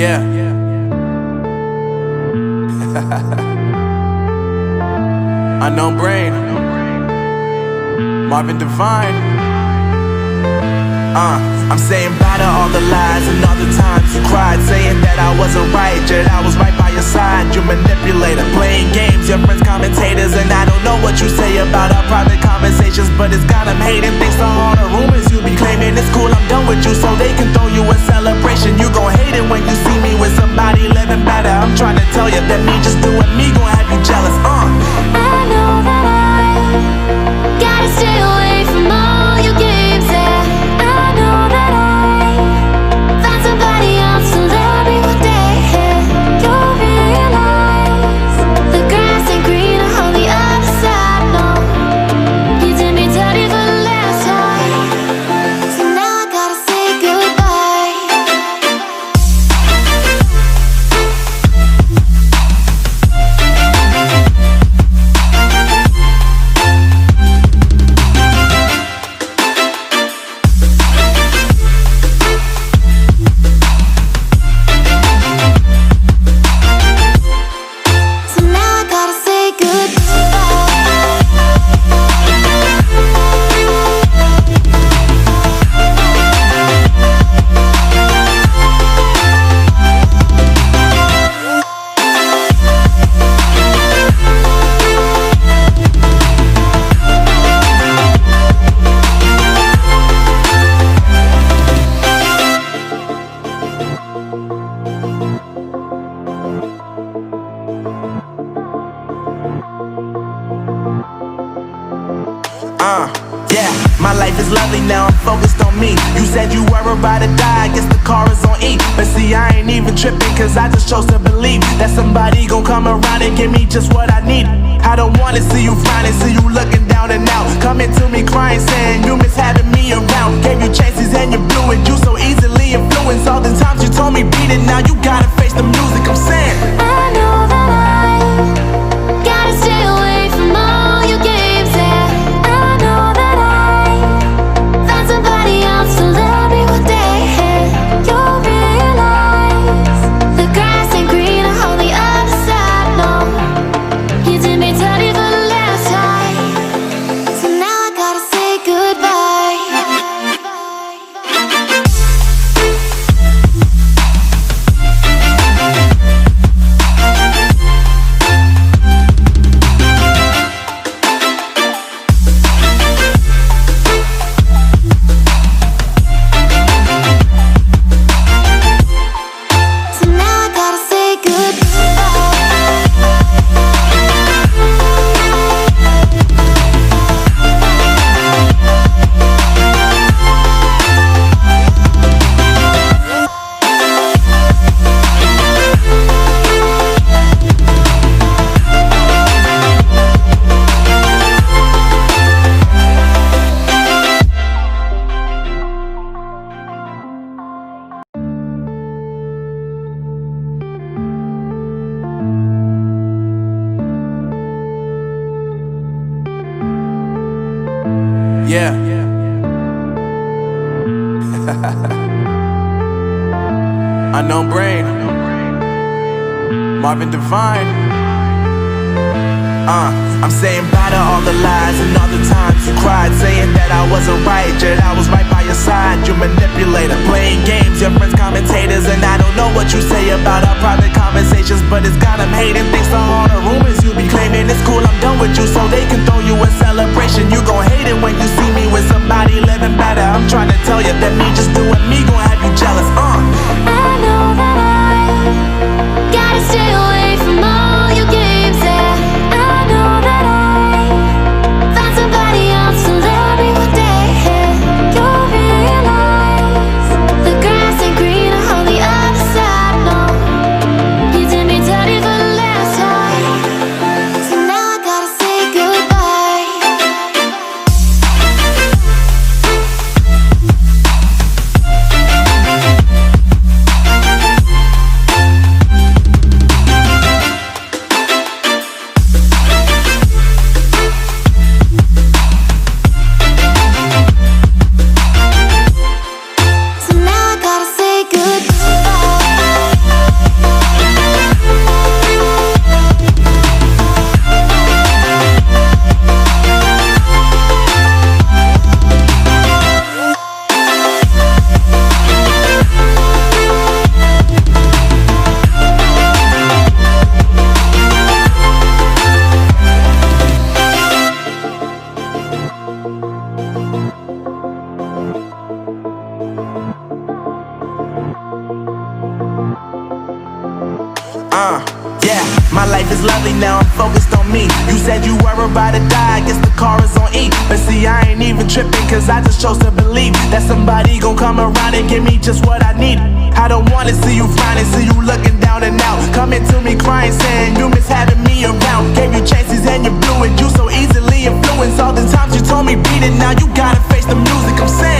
Yeah. Unknown Brain, Marvin Divine. I'm saying bye to all the lies and all the times you cried, saying that I wasn't right, yet I was right by your side. You manipulator, playing games, your friends commentators, and I don't know what you say about our private conversations, but it's got them hating. Thanks to all the rumors you be claiming. It's cool, I'm done with you, so they can throw you a celebration. You gon' hate it when you see me with somebody living better. I'm trying to tell you that me just doing me gon' have you jealous. I know that I gotta stay away from all your games, yeah. I know that I found somebody else to love me one day, yeah. You'll realize the grass ain't greener on the other side, no. You did me dirty for the last time, so now I gotta say goodbye. So now I gotta say Yeah, my life is lovely now, I'm focused on me. You said you were about to die, I guess the car is on E. But see, I ain't even tripping, cause I just chose to believe that somebody gon' come around and give me just what I need. I don't wanna see you frowning, see you looking down and out, coming to me crying, saying you miss having me around. Gave you chances and you blew it, you so easily influenced. All the times you told me beat it, now you gotta face the music. I'm saying I know that I gotta stay away from all your games, yeah. I know that I found somebody else to love me one day, yeah. You'll realize the grass ain't greener on the other side, no. You did me dirty for the last time, so now I gotta say goodbye. So now I gotta say yeah. Unknown Brain, Marvin Divine. I'm saying bye to all the lies and all the times you cried, saying that I wasn't right, yet I was right by your side. You manipulator, playing games, your friends commentators, and I don't know what you say about our private conversations, but it's got them hating. Thanks to all the rumors you be claiming. It's cool, I'm done with you, so they can throw you a celebration. You gon' hate it when you see me with somebody living better. I'm trying to tell you that me just doing me gon' have you jealous. I know that I gotta stay away from all your games, yeah. I know that I found somebody else to love me one day, yeah. You'll realize the grass ain't greener on the other side, no. You did me dirty for the last time, so now I gotta say goodbye. life is lovely, now I'm focused on me. You said you were about to die, I guess the car is on E. But see, I ain't even tripping, cause I just chose to believe that somebody gon' come around and give me just what I need. I don't wanna see you frowning, see you looking down and out, coming to me crying, saying you miss having me around. Gave you chances and you blew it, you so easily influenced. All the times you told me beat it, now you gotta face the music. I'm saying